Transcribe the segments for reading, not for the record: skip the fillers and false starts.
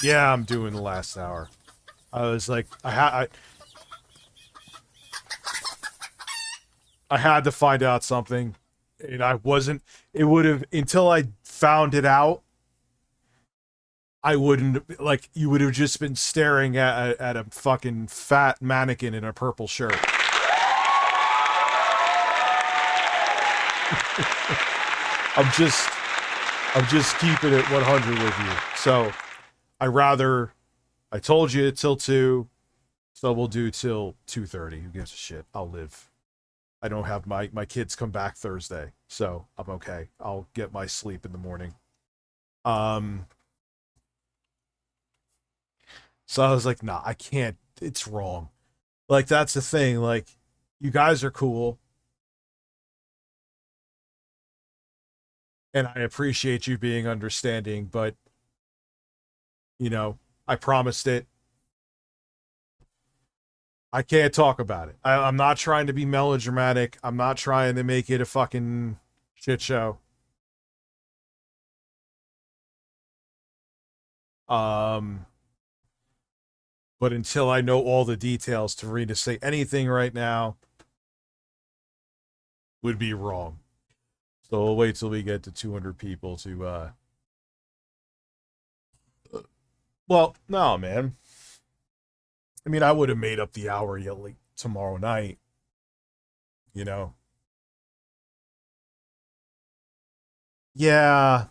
Yeah, I'm doing the last hour. I was like, I had to find out something, and I wasn't. It would have until I found it out. I wouldn't like. You would have just been staring at a fucking fat mannequin in a purple shirt. I'm just, I'm just keeping it 100 with you. So I told you till 2, so we'll do till 2:30. Who gives a shit? I'll live. I don't have my kids come back Thursday, so I'm okay. I'll get my sleep in the morning. Um, so I was like, nah, I can't. It's wrong. Like that's the thing. Like, you guys are cool, and I appreciate you being understanding, but I promised it. I can't talk about it. I'm not trying to be melodramatic. I'm not trying to make it a fucking shit show. Um, but until I know all the details, to say anything right now would be wrong. So we'll wait till we get to 200 people to, well, no, man. I mean, I would have made up the hour yet like tomorrow night, you know? Yeah.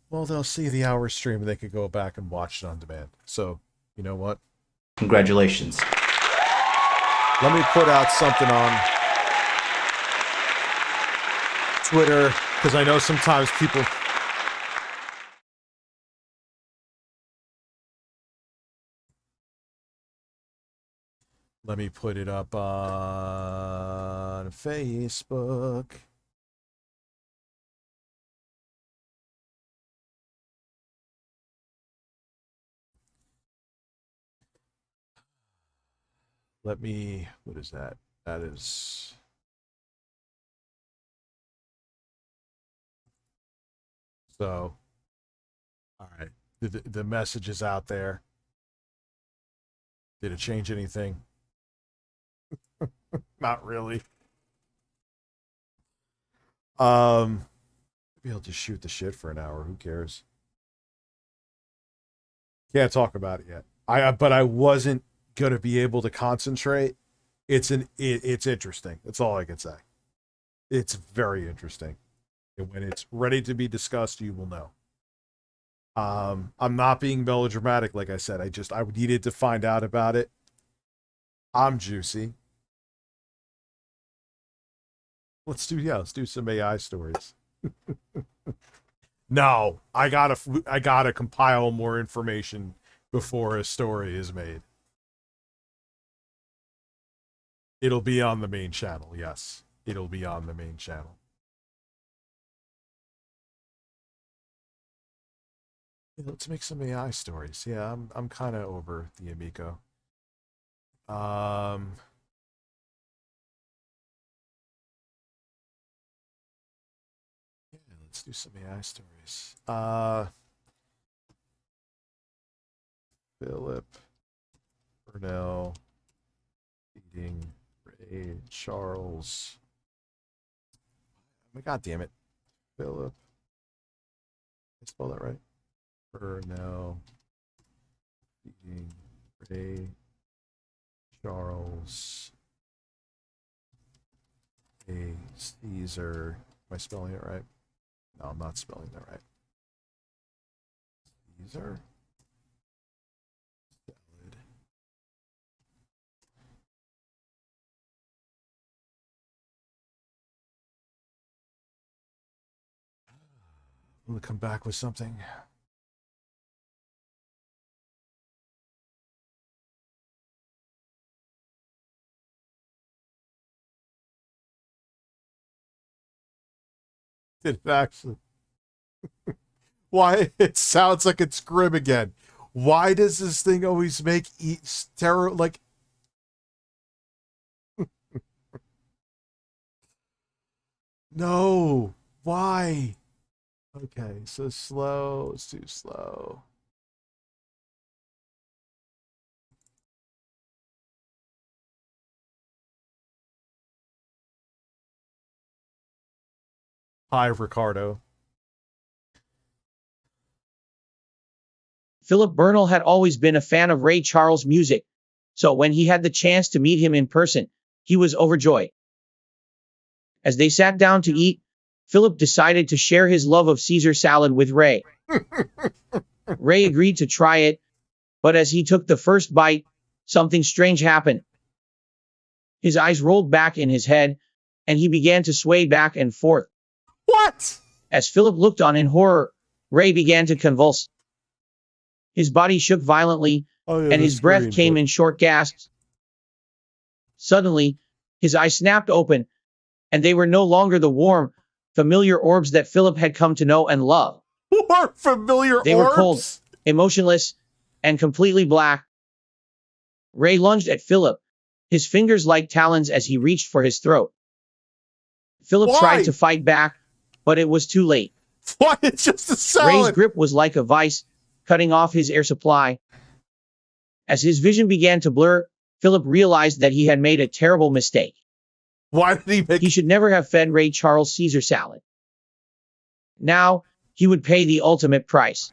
Well, they'll see the hour stream and they could go back and watch it on demand. So, you know what? Congratulations. Let me put out something on Twitter, because I know sometimes people. Let me put it up on Facebook. Let me, what is that? That is, so, all right. The message is out there. Did it change anything? Not really. Maybe I'll just shoot the shit for an hour. Who cares? Can't talk about it yet. But I wasn't gonna be able to concentrate. It's interesting. That's all I can say. It's very interesting. And when it's ready to be discussed, you will know. I'm not being melodramatic, like I said. I needed to find out about it. I'm juicy. Let's do some AI stories. No, I gotta compile more information before a story is made. It'll be on the main channel. Yes, it'll be on the main channel. Let's make some AI stories. Yeah, I'm kind of over the Amico. Um, yeah, let's do some AI stories. Philip Burnell beating Ray Charles. Oh my God damn it, Philip. I spell that right? Burnell beating Ray Charles A. Caesar. Am I spelling it right? No, I'm not spelling that right. Caesar? Salad. Will it come back with something? Did it actually? Why? It sounds like it's Grim again. Why does this thing always make terror like? No. Why? Okay, so slow. It's too slow. Hi, Ricardo. Philip Bernal had always been a fan of Ray Charles' music, so when he had the chance to meet him in person, he was overjoyed. As they sat down to eat, Philip decided to share his love of Caesar salad with Ray. Ray agreed to try it, but as he took the first bite, something strange happened. His eyes rolled back in his head, and he began to sway back and forth. What? As Philip looked on in horror, Ray began to convulse. His body shook violently, and his breath came in short gasps. Suddenly, his eyes snapped open, and they were no longer the warm, familiar orbs that Philip had come to know and love. More familiar They were cold, emotionless, and completely black. Ray lunged at Philip, his fingers like talons as he reached for his throat. Philip tried to fight back, but it was too late. Why? It's just a salad. Ray's grip was like a vice, cutting off his air supply. As his vision began to blur, Philip realized that he had made a terrible mistake. Why did he make... He should never have fed Ray Charles Caesar salad. Now, he would pay the ultimate price.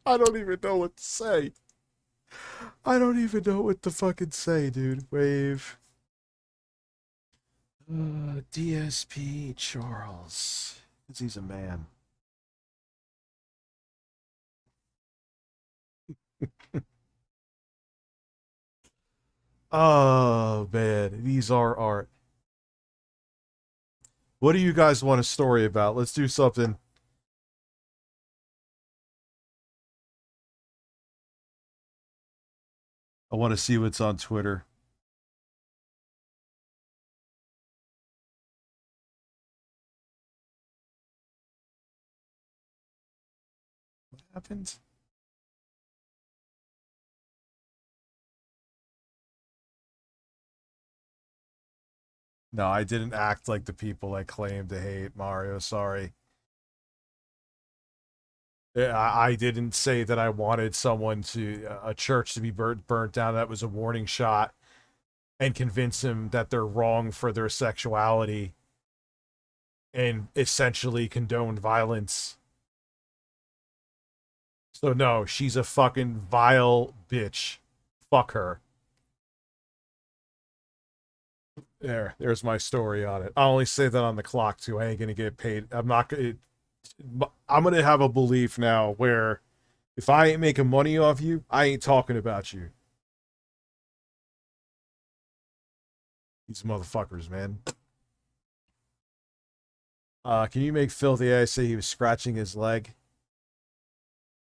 I don't even know what to say. I don't even know what to fucking say, dude. Wave. DSP Charles. Because he's a man. Oh, man. These are art. What do you guys want a story about? Let's do something. I want to see what's on Twitter. What happened? No, I didn't act like the people I claim to hate, Mario. Sorry. I didn't say that I wanted someone to, a church to be burnt down. That was a warning shot. And convince them that they're wrong for their sexuality. And essentially condone violence. So no, she's a fucking vile bitch. Fuck her. There's my story on it. I only say that on the clock too. I ain't gonna get paid. I'm gonna have a belief now where if I ain't making money off you, I ain't talking about you. These motherfuckers, man. Can you make Filthy I say he was scratching his leg?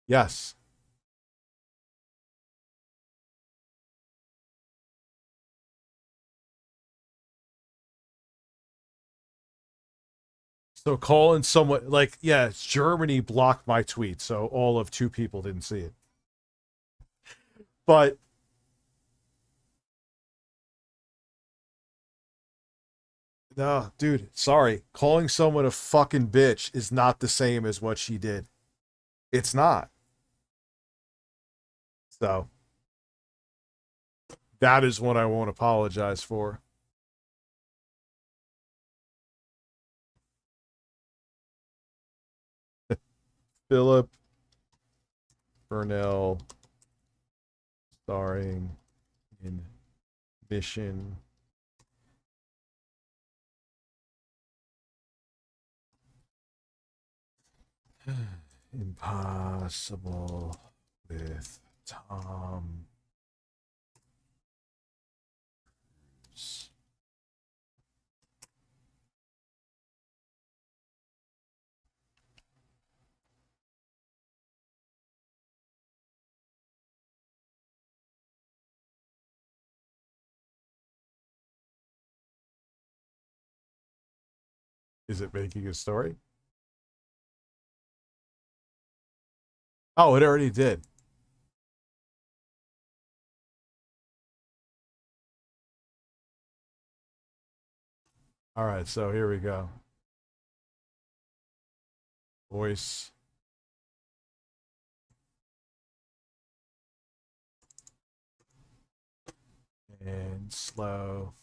Yes. So calling someone, like, yeah, Germany blocked my tweet, so all of 2 people didn't see it. But no, dude, sorry. Calling someone a fucking bitch is not the same as what she did. It's not. So that is what I won't apologize for. Philip Bernal starring in Mission Impossible with Tom Cruise. Is it making a story? Oh, it already did. All right, so here we go. Voice. and slow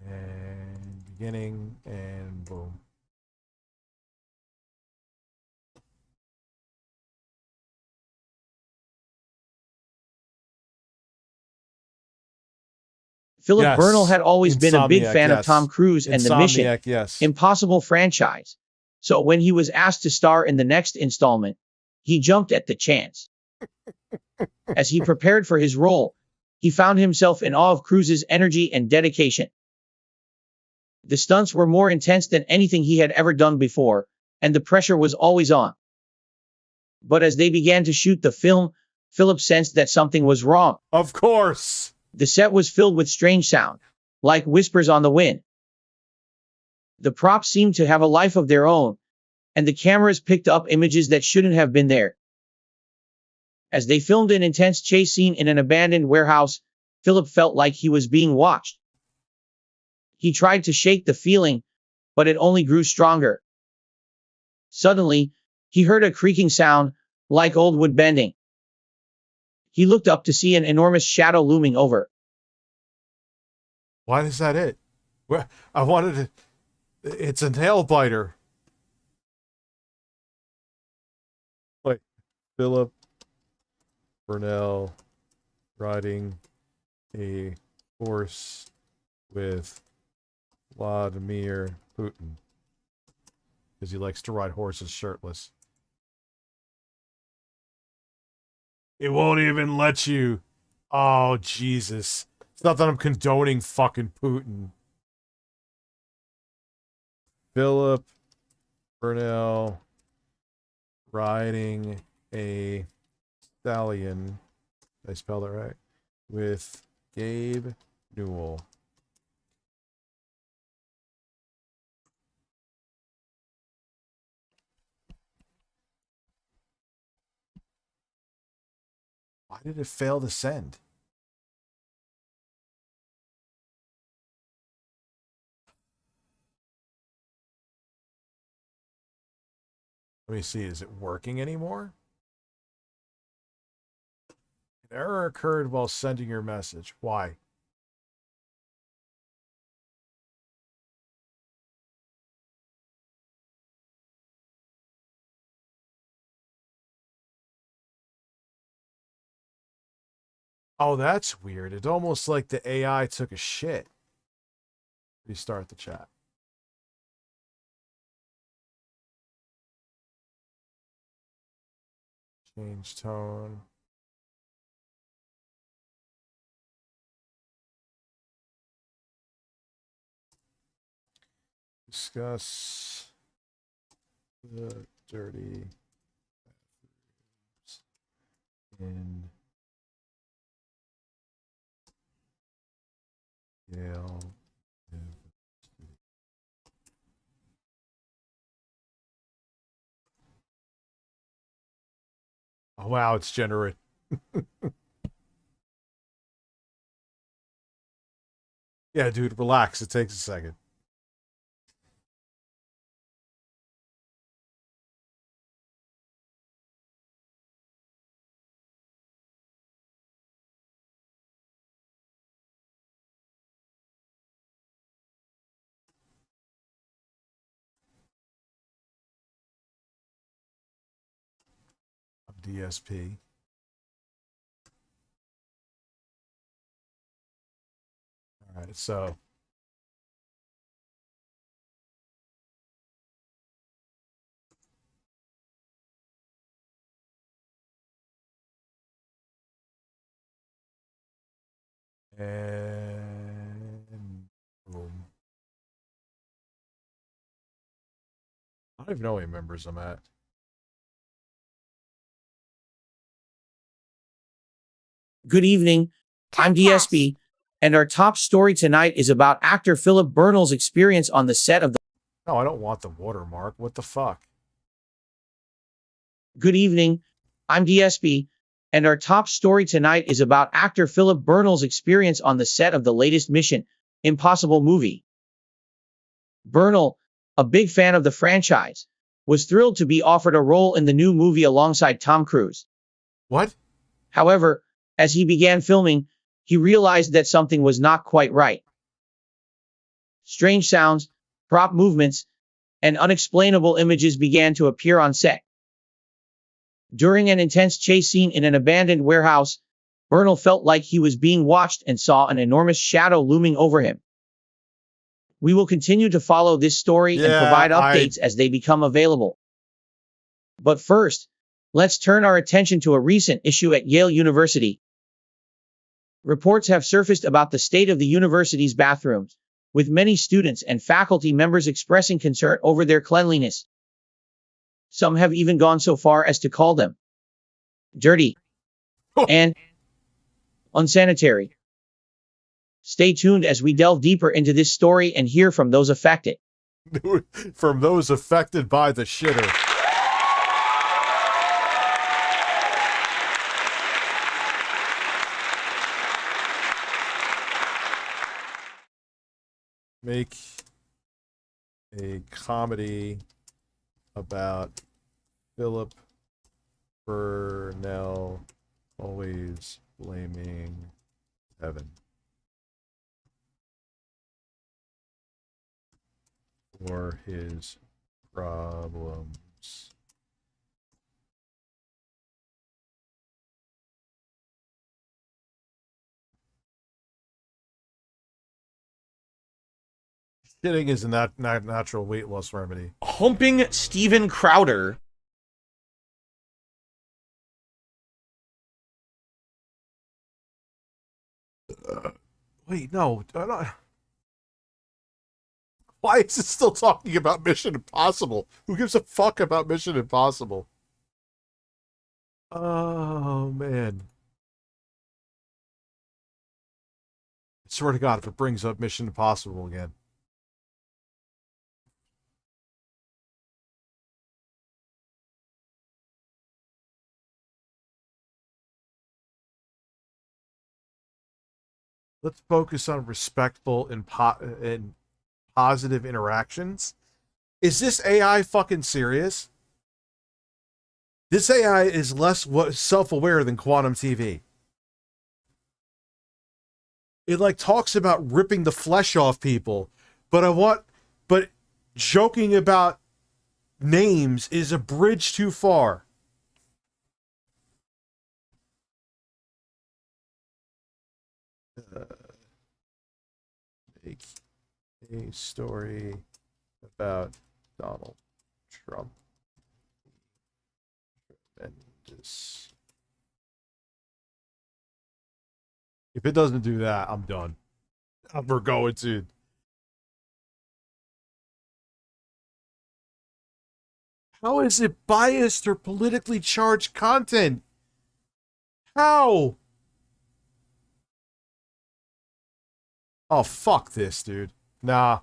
and beginning and boom. Philip Yes. Bernal had always been a big Insomniac, fan of yes. Tom Cruise and the Mission Insomniac, yes. Impossible franchise. So when he was asked to star in the next installment, he jumped at the chance. As he prepared for his role, he found himself in awe of Cruise's energy and dedication. The stunts were more intense than anything he had ever done before, and the pressure was always on. But as they began to shoot the film, Philip sensed that something was wrong. Of course. The set was filled with strange sound, like whispers on the wind. The props seemed to have a life of their own, and the cameras picked up images that shouldn't have been there. As they filmed an intense chase scene in an abandoned warehouse, Philip felt like he was being watched. He tried to shake the feeling, but it only grew stronger. Suddenly, he heard a creaking sound, like old wood bending. He looked up to see an enormous shadow looming over. Why is that it? Well, I wanted to... It's a nail biter. Like, Philip Bernal riding a horse with Vladimir Putin. Because he likes to ride horses shirtless. It won't even let you. Oh, Jesus. It's not that I'm condoning fucking Putin. Philip Bernal riding a stallion. Did I spell that right? With Gabe Newell. Why did it fail to send? Let me see, is it working anymore? An error occurred while sending your message. Why? Oh, that's weird. It's almost like the AI took a shit. Restart the chat. Change tone. Discuss the dirty bathrooms in Yale. Oh, wow, it's generated. Yeah, dude, relax. It takes a second. DSP. All right, so and boom. I don't even know how many members I'm at. Good evening, I'm DSP, and our top story tonight is about actor Philip Bernal's experience on the set of the... No, I don't want the watermark. What the fuck? Good evening, I'm DSP, and our top story tonight is about actor Philip Bernal's experience on the set of the latest Mission Impossible movie. Bernal, a big fan of the franchise, was thrilled to be offered a role in the new movie alongside Tom Cruise. What? However, as he began filming, he realized that something was not quite right. Strange sounds, prop movements, and unexplainable images began to appear on set. During an intense chase scene in an abandoned warehouse, Bernal felt like he was being watched and saw an enormous shadow looming over him. We will continue to follow this story and provide updates as they become available. But first, let's turn our attention to a recent issue at Yale University. Reports have surfaced about the state of the university's bathrooms, with many students and faculty members expressing concern over their cleanliness. Some have even gone so far as to call them dirty and unsanitary. Stay tuned as we delve deeper into this story and hear from those affected. From those affected by the shitter. Make a comedy about Philip Burnell always blaming Evan for his problems. Shitting is a natural weight loss remedy. Humping Steven Crowder. Wait, no. Why is it still talking about Mission Impossible? Who gives a fuck about Mission Impossible? Oh, man. I swear to God, if it brings up Mission Impossible again. Let's focus on respectful and positive interactions. Is this AI fucking serious? This AI is less self-aware than Quantum TV. It like talks about ripping the flesh off people, but joking about names is a bridge too far. Make a story about Donald Trump. Tremendous. If it doesn't do that, I'm done. We're going to. How is it biased or politically charged content? How? Oh, fuck this, dude. Nah.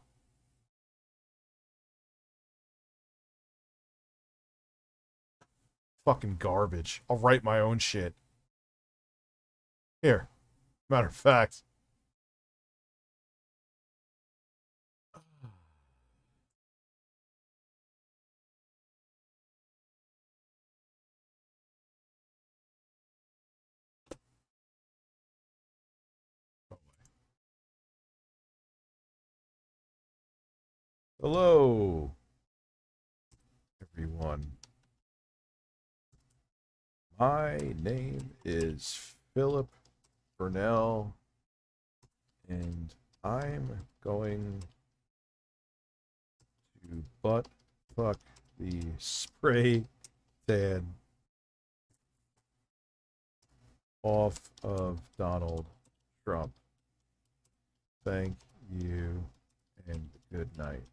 Fucking garbage. I'll write my own shit. Here. Matter of fact. Hello, everyone. My name is Philip Burnell, and I'm going to butt fuck the spray tan off of Donald Trump. Thank you, and good night.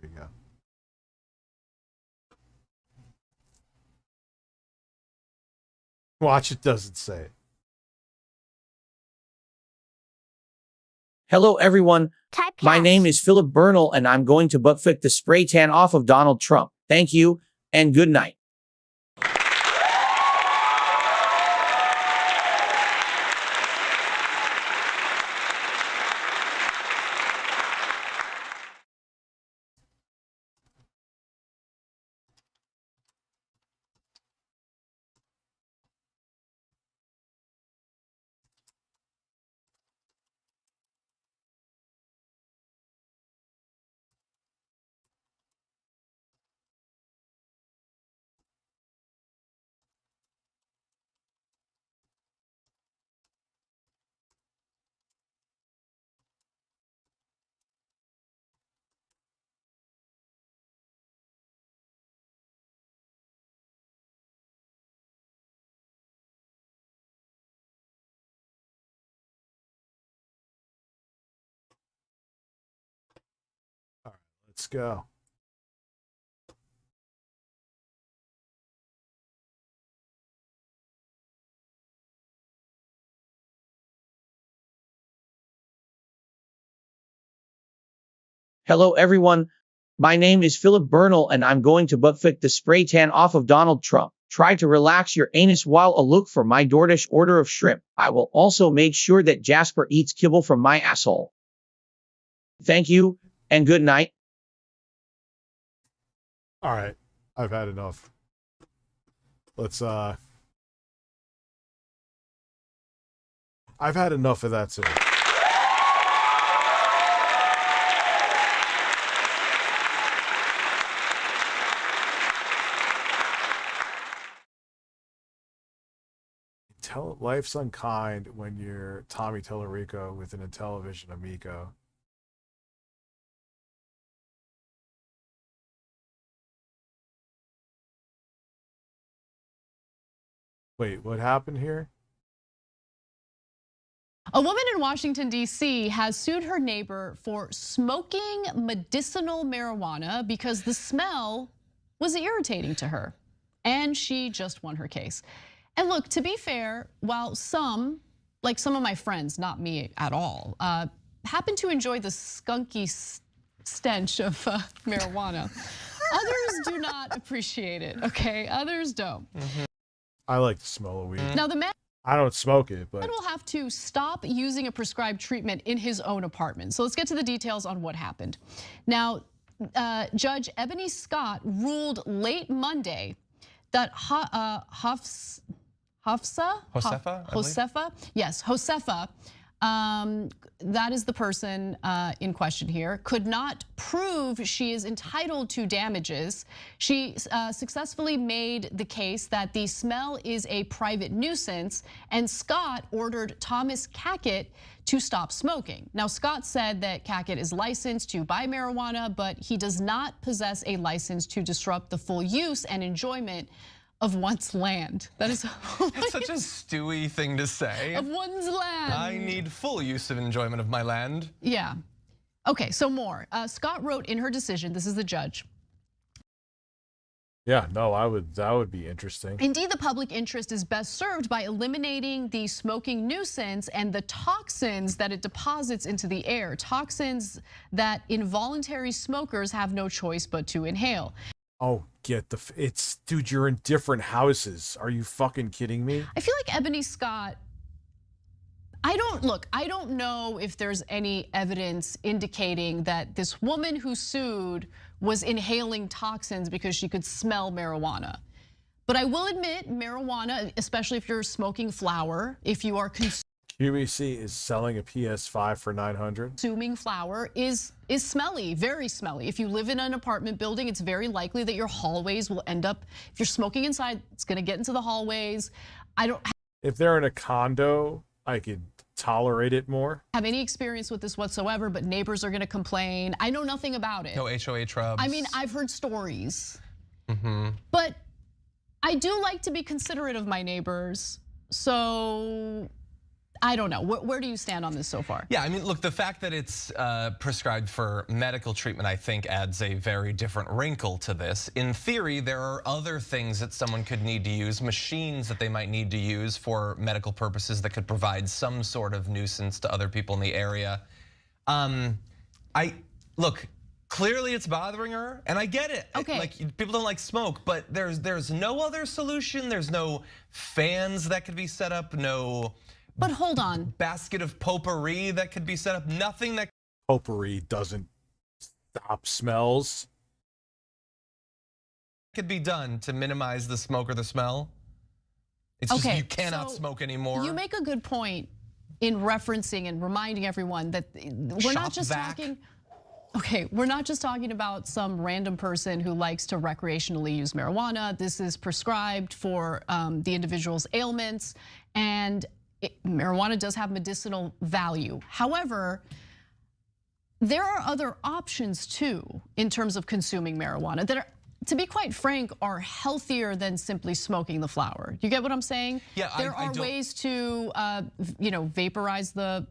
There we go. Watch, it doesn't say it. Hello, everyone. My Typecast. name is Philip Burnell, and I'm going to butt flick the spray tan off of Donald Trump. Thank you, and good night. Let's go. Hello everyone, my name is Philip Bernal and I'm going to buttfuck the spray tan off of Donald Trump. Try to relax your anus while I look for my DoorDash order of shrimp. I will also make sure that Jasper eats kibble from my asshole. Thank you, and good night. All right, I've had enough. Let's I've had enough of that too. Life's unkind when you're Tommy Tellerico with an Intellivision Amico. Wait, what happened here? A woman in Washington, D.C. has sued her neighbor for smoking medicinal marijuana because the smell was irritating to her. And she just won her case. And look, to be fair, while some, like some of my friends, not me at all, happen to enjoy the skunky stench of marijuana, others do not appreciate it, okay? Others don't. I like the smell of weed. Now the man I don't smoke it, but will have to stop using a prescribed treatment in his own apartment. So let's get to the details on what happened. Now, Judge Ebony Scott ruled late Monday that Josefa, that is the person in question here, could not prove she is entitled to damages. She successfully made the case that the smell is a private nuisance, and Scott ordered Thomas Cackett to stop smoking. Now, Scott said that Cackett is licensed to buy marijuana, but he does not possess a license to disrupt the full use and enjoyment of one's land. That is it's such a Stewie thing to say. Of one's land. I need full use of enjoyment of my land. Yeah. Okay, so more. Scott wrote in her decision, this is the judge. yeah, no, that would be interesting. Indeed, the public interest is best served by eliminating the smoking nuisance and the toxins that it deposits into the air. Toxins that involuntary smokers have no choice but to inhale. Oh, dude, you're in different houses. Are you fucking kidding me? I feel like Ebony Scott, I don't know if there's any evidence indicating that this woman who sued was inhaling toxins because she could smell marijuana. But I will admit, marijuana, especially if you're smoking flower, if you are QVC is selling a PS5 for $900. consuming flower is smelly, very smelly. If you live in an apartment building, it's very likely that your hallways will end up, if you're smoking inside, it's gonna get into the hallways. I don't If they're in a condo, I could tolerate it more. have any experience with this whatsoever, but neighbors are gonna complain. I know nothing about it. No HOA rubs. I mean, I've heard stories. But I do like to be considerate of my neighbors. So I don't know. Where do you stand on this so far? Yeah, I mean, look, the fact that it's prescribed for medical treatment, I think adds a very different wrinkle to this. In theory, there are other things that someone could need to use, machines that they might need to use for medical purposes that could provide some sort of nuisance to other people in the area. Look, clearly it's bothering her, and I get it. Okay. Like, people don't like smoke, but there's no other solution. There's no fans that could be set up, no. But hold on. Basket of potpourri that could be set up, nothing that Potpourri doesn't stop smells. could be done to minimize the smoke or the smell. It's just you cannot smoke anymore. You make a good point in referencing and reminding everyone that we're not just talking. Okay, we're not just talking about some random person who likes to recreationally use marijuana. This is prescribed for the individual's ailments, and marijuana does have medicinal value. However, there are other options too in terms of consuming marijuana that are, to be quite frank, are healthier than simply smoking the flower. You get what I'm saying? Yeah, there are ways to, vaporize the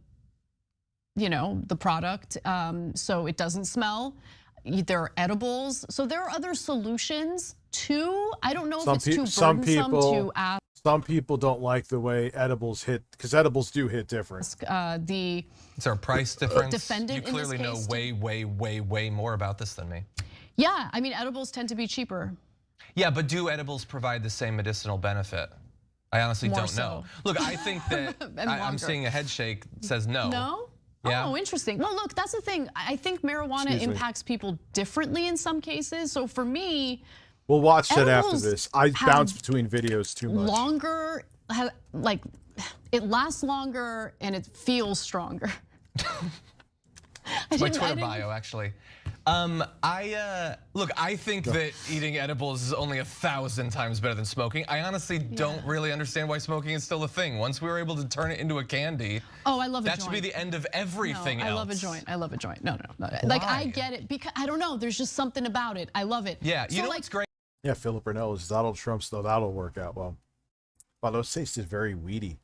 product so it doesn't smell. there are edibles. So there are other solutions too. I don't know if it's too burdensome to ask. Some people don't like the way edibles hit, because edibles do hit different. Is there a price difference? Defendant you clearly know way more about this than me. Yeah, I mean, edibles tend to be cheaper. Yeah, but do edibles provide the same medicinal benefit? I honestly don't know. Look, I think that I'm seeing a head shake that says no. No? Yeah. Oh, interesting. Well, look, that's the thing. I think marijuana impacts people differently in some cases. So for me, we'll watch that after edibles this. I bounce between videos too much. Longer, like it lasts longer and it feels stronger. My Twitter bio, actually. Look, I think that eating edibles is only 1,000 times better than smoking. I honestly don't really understand why smoking is still a thing. Once we were able to turn it into a candy, oh, I love a joint. That should be the end of everything else. I love a joint. I love a joint. No. Like I get it because I don't know. There's just something about it. I love it. Yeah, you know what's great? Yeah, Philip Burnell is Donald Trump's, though that'll work out well. Wow, those tasted very weedy.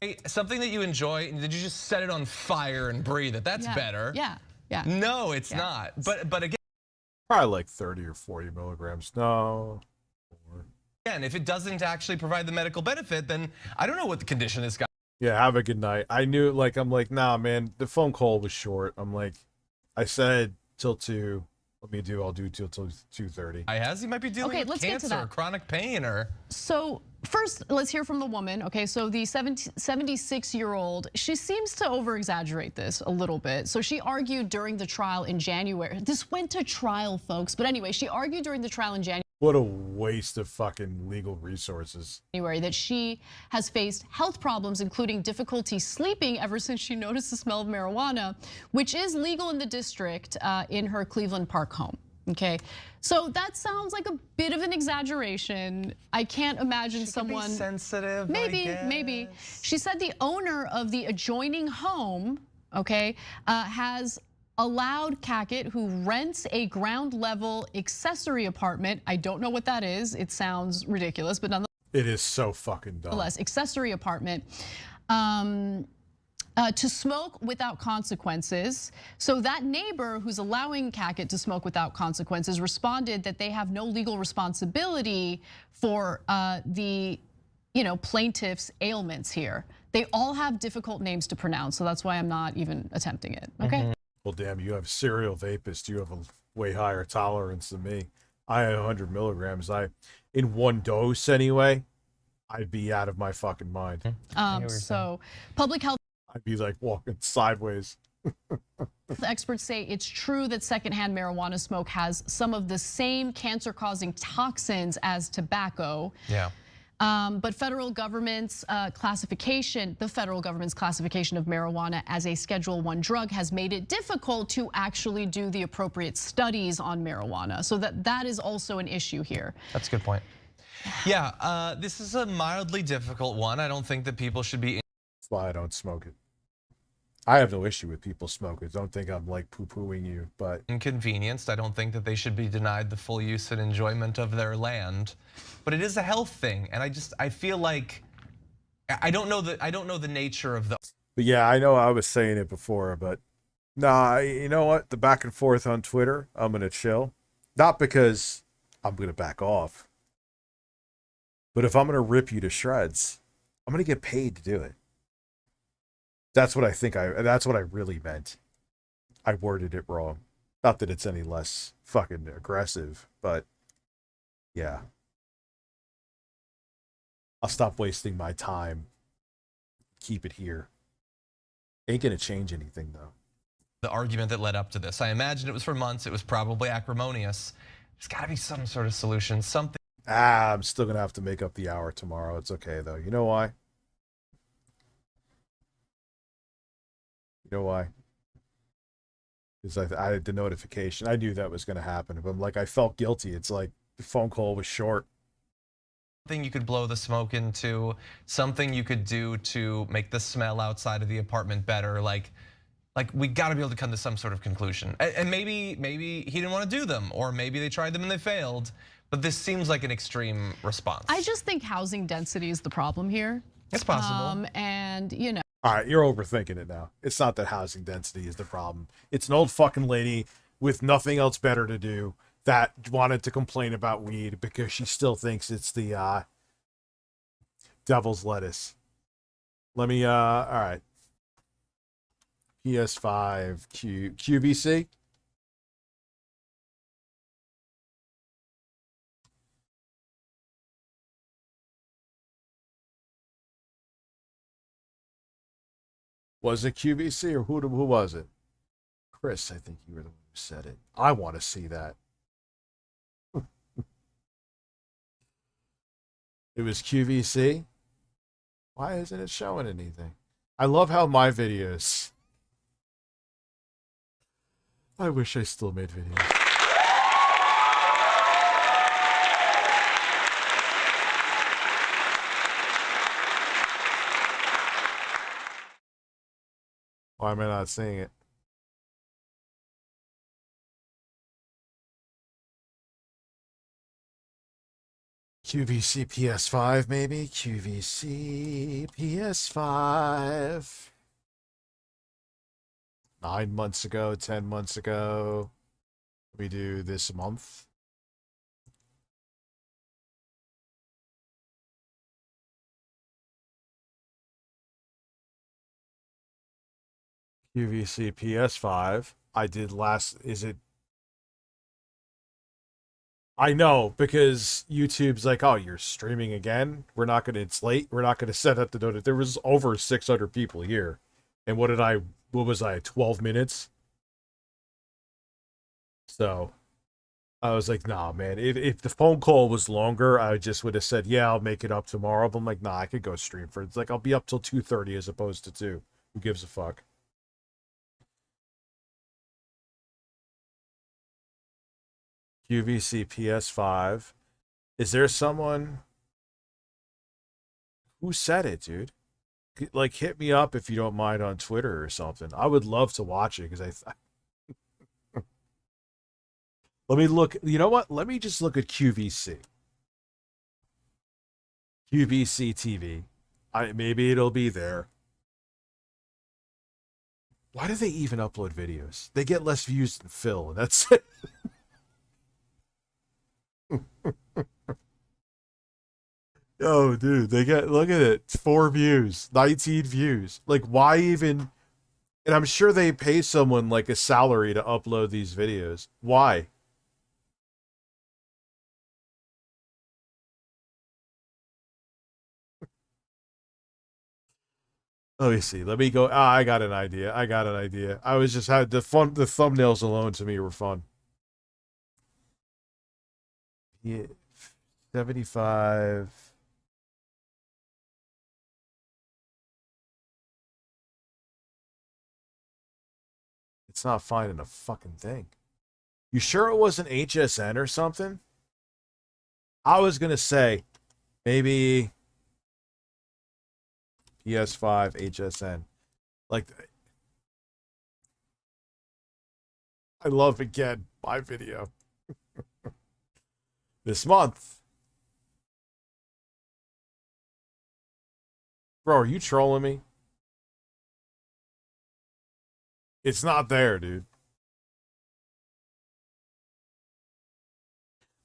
Hey, something that you enjoy, did you just set it on fire and breathe it? That's better. Yeah. No, it's not. But again, probably like 30 or 40 milligrams. No. Again, if it doesn't actually provide the medical benefit, then I don't know what the condition this guy. Yeah, have a good night. I knew, like, I'm like, nah, man, the phone call was short. I'm like, I said till 2. I'll do till 2:30. He might be dealing with cancer or chronic pain or. So first, let's hear from the woman. Okay, so the 76-year-old, she seems to over-exaggerate this a little bit. So she argued during the trial in January. This went to trial, folks. But anyway, she argued during the trial in January. What a waste of fucking legal resources. That she has faced health problems, including difficulty sleeping ever since she noticed the smell of marijuana, which is legal in the district in her Cleveland Park home. Okay, so that sounds like a bit of an exaggeration. I can't imagine someone could be sensitive. Maybe. She said the owner of the adjoining home, okay, has allowed Cackett, who rents a ground level accessory apartment. I don't know what that is. It sounds ridiculous, but nonetheless. It is so fucking dumb. Accessory apartment. To smoke without consequences. So that neighbor who's allowing Cackett to smoke without consequences responded that they have no legal responsibility for the plaintiff's ailments here. They all have difficult names to pronounce, so that's why I'm not even attempting it, okay? Well, damn, you have serial vapist. You have a way higher tolerance than me. I have 100 milligrams. In one dose anyway, I'd be out of my fucking mind. So public health. I'd be like walking sideways. The experts say it's true that secondhand marijuana smoke has some of the same cancer-causing toxins as tobacco. Yeah. But the federal government's classification of marijuana as a Schedule I drug has made it difficult to actually do the appropriate studies on marijuana. So that is also an issue here. That's a good point. Yeah, this is a mildly difficult one. I don't think that people should be. That's why I don't smoke it. I have no issue with people smoking. Don't think I'm like poo-pooing you, but inconvenienced. I don't think that they should be denied the full use and enjoyment of their land. But it is a health thing, and I feel like I don't know the nature of the. But yeah, I know I was saying it before, but nah, you know what? The back and forth on Twitter, I'm gonna chill. Not because I'm gonna back off, but if I'm gonna rip you to shreds, I'm gonna get paid to do it. That's what that's what I really meant. I worded it wrong. Not that it's any less fucking aggressive, but yeah. I'll stop wasting my time. Keep it here. Ain't gonna change anything though. The argument that led up to this. I imagine it was for months. It was probably acrimonious. There's gotta be some sort of solution, something. I'm still gonna have to make up the hour tomorrow. It's okay though. You know why? You know why? Because I had the notification. I knew that was going to happen. But I'm like, I felt guilty. It's like the phone call was short. Something you could blow the smoke into, something you could do to make the smell outside of the apartment better. Like we got to be able to come to some sort of conclusion. And maybe he didn't want to do them, or maybe they tried them and they failed. But this seems like an extreme response. I just think housing density is the problem here. It's possible. And all right, you're overthinking it now. It's not that housing density is the problem. It's an old fucking lady with nothing else better to do that wanted to complain about weed because she still thinks it's the devil's lettuce. Let me all right. PS5 QVC. Was it QVC or who was it? Chris, I think you were the one who said it. I want to see that. It was QVC. Why isn't it showing anything? I love how my videos. I wish I still made videos. Why am I not seeing it? QVC PS5, maybe? QVC PS5. 9 months ago, 10 months ago. We do this month. QVC PS5. I did last. Is it? I know, because YouTube's like, oh, you're streaming again? We're not going to, it's late. We're not going to set up the notice. There was over 600 people here. And what was I, 12 minutes? So I was like, nah, man, if the phone call was longer, I just would have said, yeah, I'll make it up tomorrow. But I'm like, nah, I could go stream for it. It's like, I'll be up till 2:30 as opposed to 2. Who gives a fuck? QVC PS5. Is there someone who said it, dude? Like, hit me up if you don't mind on Twitter or something. I would love to watch it because let me look. You know what? Let me just look at QVC. QVC TV. Maybe it'll be there. Why do they even upload videos? They get less views than Phil, and that's it. Oh, dude, they get, look at it, 4 views, 19 views. Like, why even? And I'm sure they pay someone like a salary to upload these videos. Why? Let me see. Let me go. Ah, I got an idea. I was just had the thumbnails alone to me were fun. Yeah, 75. It's not finding a fucking thing. You sure it wasn't HSN or something? I was gonna say maybe PS5 HSN. Like, I love again my video this month. Bro, are you trolling me? It's not there, dude.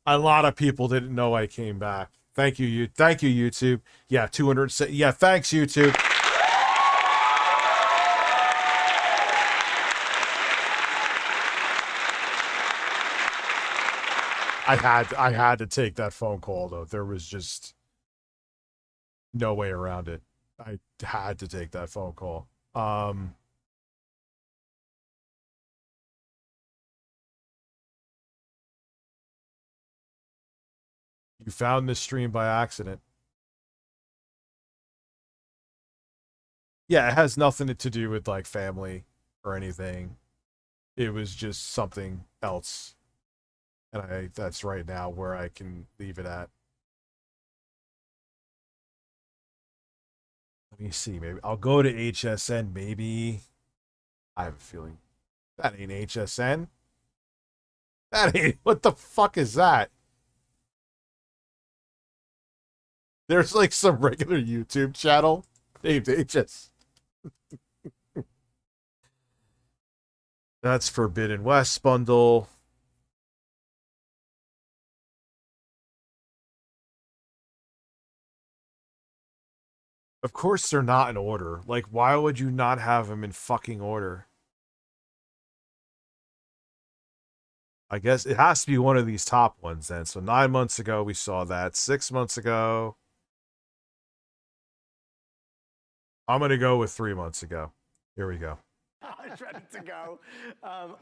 A lot of people didn't know I came back. Thank you, YouTube. Yeah, 200. Yeah, thanks, YouTube. I had to take that phone call though. There was just no way around it. I had to take that phone call. You found this stream by accident. Yeah, it has nothing to do with like family or anything. It was just something else. And that's right now where I can leave it at. Let me see, maybe I'll go to HSN, maybe. I have a feeling that ain't HSN. That ain't, what the fuck is that? There's like some regular YouTube channel named HS. That's Forbidden West bundle. Of course they're not in order. Like, why would you not have them in fucking order? I guess it has to be one of these top ones then. So 9 months ago we saw that. 6 months ago. I'm going to go with 3 months ago. Here we go. It's ready to go.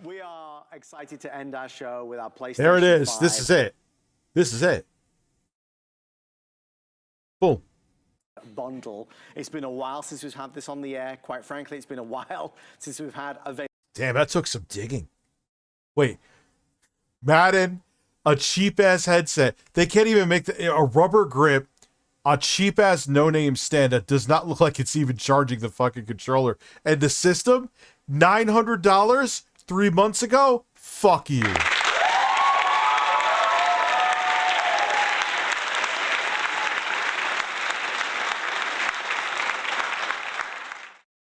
We are excited to end our show with our PlayStation There it is. 5 This is it. This is it. Boom. bundle. It's been a while since we've had this on the air. Quite frankly, it's been a while since we've had a... Damn, that took some digging. Wait. Madden, a cheap-ass headset. They can't even make a rubber grip, a cheap-ass no-name stand that does not look like it's even charging the fucking controller. And the system, $900 3 months ago? Fuck you.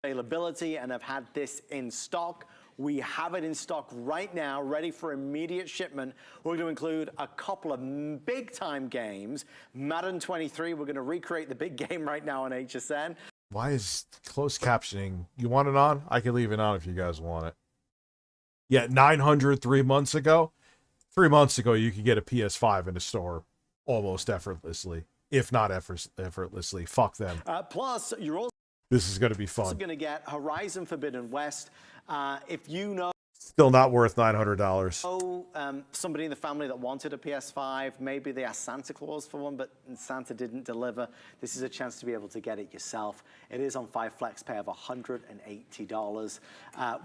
availability and have had this in stock. We have it in stock right now, ready for immediate shipment. We're going to include a couple of big-time games. Madden 23, we're going to recreate the big game right now on HSN. Why is closed captioning? You want it on? I can leave it on if you guys want it. Yeah, 900 3 months ago. 3 months ago, you could get a PS5 in the store almost effortlessly, if not effortlessly. Fuck them. Plus, you're also This is going to be fun. going to get Horizon Forbidden West. If you know Still not worth $900. somebody in the family that wanted a PS5, maybe they asked Santa Claus for one, but Santa didn't deliver. This is a chance to be able to get it yourself. It is on 5 flex pay of $180,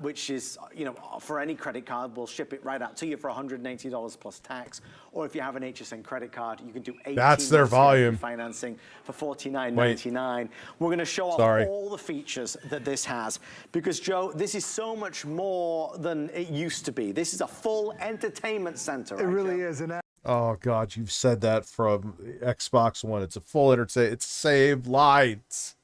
which is, you know, for any credit card, we'll ship it right out to you for $180 plus tax. Or if you have an HSN credit card, you can do 18 That's their volume. financing for $49.99. We're going to show off all the features that this has, because Joe, this is so much more than it used to be. This is a full entertainment center. It really is. And Oh God, you've said that from Xbox One. It's a full entertainment. It's save lights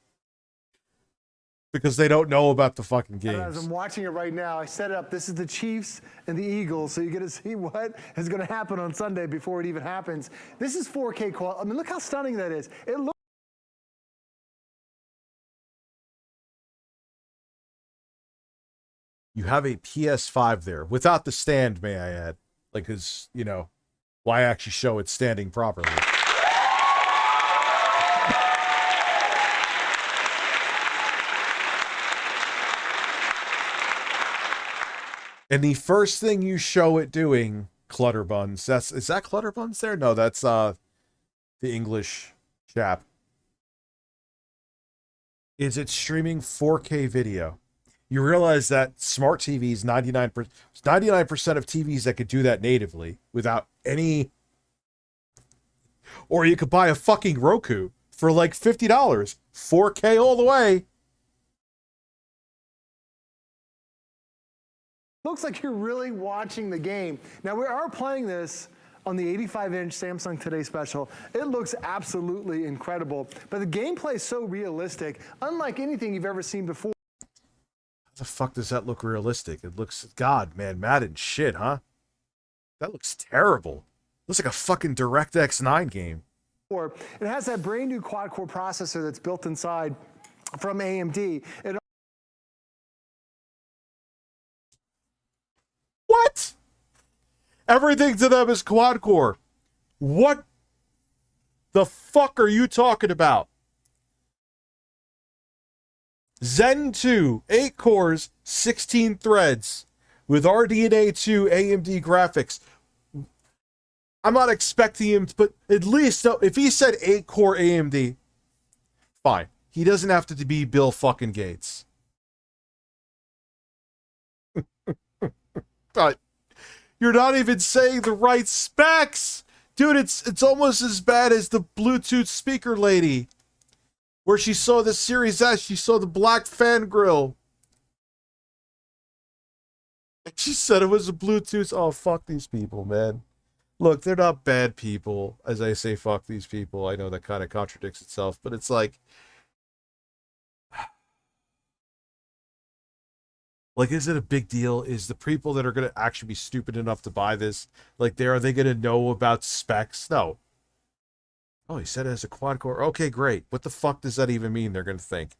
because they don't know about the fucking games. as I'm watching it right now, I set it up. This is the Chiefs and the Eagles, so you get to see what is going to happen on Sunday before it even happens. This is 4K quality. I mean, look how stunning that is. It looks. You have a PS5 there without the stand, may I add? Like, cause you know, why actually show it standing properly? And the first thing you show it doing, Clutterbuns. Is that Clutterbuns there? No, that's the English chap. Is it streaming 4K video? You realize that smart TVs, 99% of TVs that could do that natively without any, or you could buy a fucking Roku for like $50, 4K all the way. Looks like you're really watching the game. Now, we are playing this on the 85-inch Samsung Today Special. It looks absolutely incredible, but the gameplay is so realistic, unlike anything you've ever seen before. How the fuck does that look realistic? It looks, God, man, Madden shit, huh? That looks terrible. Looks like a fucking DirectX 9 game. It has that brand new quad-core processor that's built inside from AMD. What? Everything to them is quad-core. What the fuck are you talking about? Zen 2, 8 cores, 16 threads with RDNA 2 AMD graphics. I'm not expecting him to put, at least, if he said 8 core AMD, fine. He doesn't have to be Bill fucking Gates. But you're not even saying the right specs. Dude, it's almost as bad as the Bluetooth speaker lady. Where she saw the Series S, she saw the black fan grill. And she said it was a Bluetooth. Oh, fuck these people, man. Look, they're not bad people. As I say, fuck these people. I know that kind of contradicts itself, but it's like, Like, is it a big deal? Is the people that are going to actually be stupid enough to buy this, like, are they going to know about specs? No. Oh, he said it has a quad core. Okay, great. What the fuck does that even mean? They're going to think.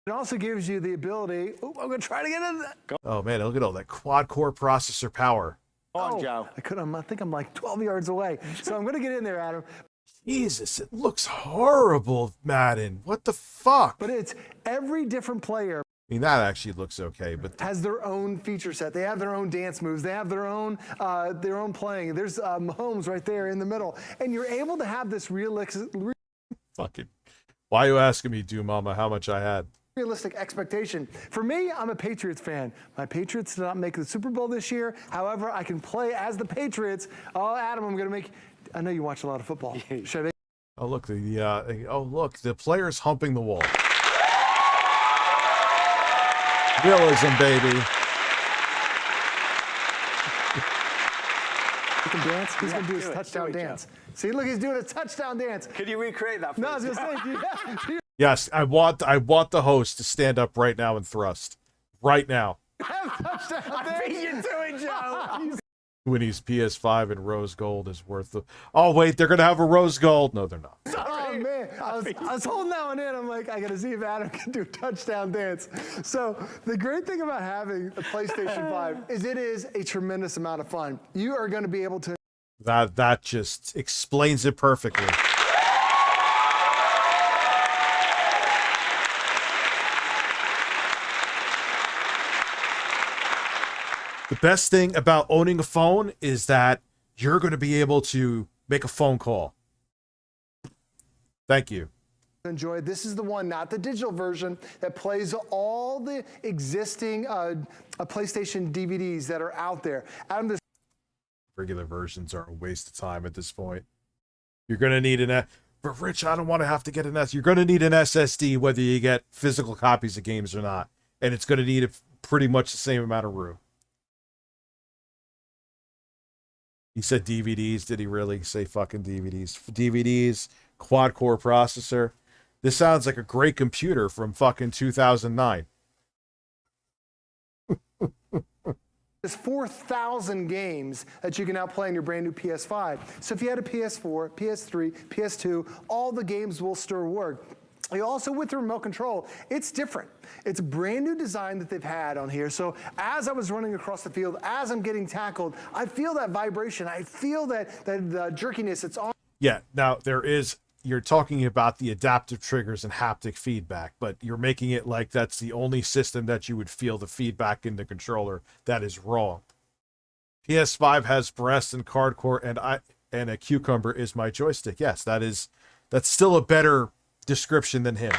It also gives you the ability. Oh, I'm going to try to get in that. Oh, man, look at all that quad core processor power. Come on, Joe. I think I'm like 12 yards away. So I'm going to get in there, Adam. Jesus, it looks horrible, Madden. What the fuck? But it's every different player I mean, that actually looks okay, but has their own feature set. They have their own dance moves. They have their own playing. There's Mahomes right there in the middle. And you're able to have this realistic fucking, why are you asking me, Do Mama, how much I had? Realistic expectation. For me, I'm a Patriots fan. My Patriots did not make the Super Bowl this year. However, I can play as the Patriots. Oh, Adam, I'm going to make. I know you watch a lot of football. Should I? Oh, look, the player's humping the wall. Realism, baby. He can dance. He's going to do his touchdown dance. See, look, he's doing a touchdown dance. Could you recreate that for No, I us? was going to say, Yes, I want the host to stand up right now and thrust. Right now. I beat you to it, Joe. Winnie's PS5 and rose gold is worth the. Oh wait, they're gonna have a rose gold. No, they're not. Oh man, I was holding that one in. I'm like, I gotta see if Adam can do a touchdown dance. So the great thing about having a PlayStation 5 is it is a tremendous amount of fun. You are going to be able to. That just explains it perfectly. The best thing about owning a phone is that you're going to be able to make a phone call. Thank you. Enjoy. This is the one, not the digital version, that plays all the existing PlayStation DVDs that are out there. Adam, this Regular versions are a waste of time at this point. You're going to need but Rich, I don't want to have to get an S. You're going to need an SSD whether you get physical copies of games or not. And it's going to need pretty much the same amount of room. He said DVDs. Did he really say fucking DVDs? DVDs, quad-core processor. This sounds like a great computer from fucking 2009. There's 4,000 games that you can now play on your brand new PS5. So if you had a PS4, PS3, PS2, all the games will still work. You also, with the remote control, it's different. It's a brand new design that they've had on here. So as I was running across the field, as I'm getting tackled, I feel that vibration. I feel that jerkiness. It's on. Yeah, now you're talking about the adaptive triggers and haptic feedback, but you're making it like that's the only system that you would feel the feedback in the controller. That is wrong. PS5 has breast and cardcore, and a cucumber is my joystick. Yes, that's still a better description than him.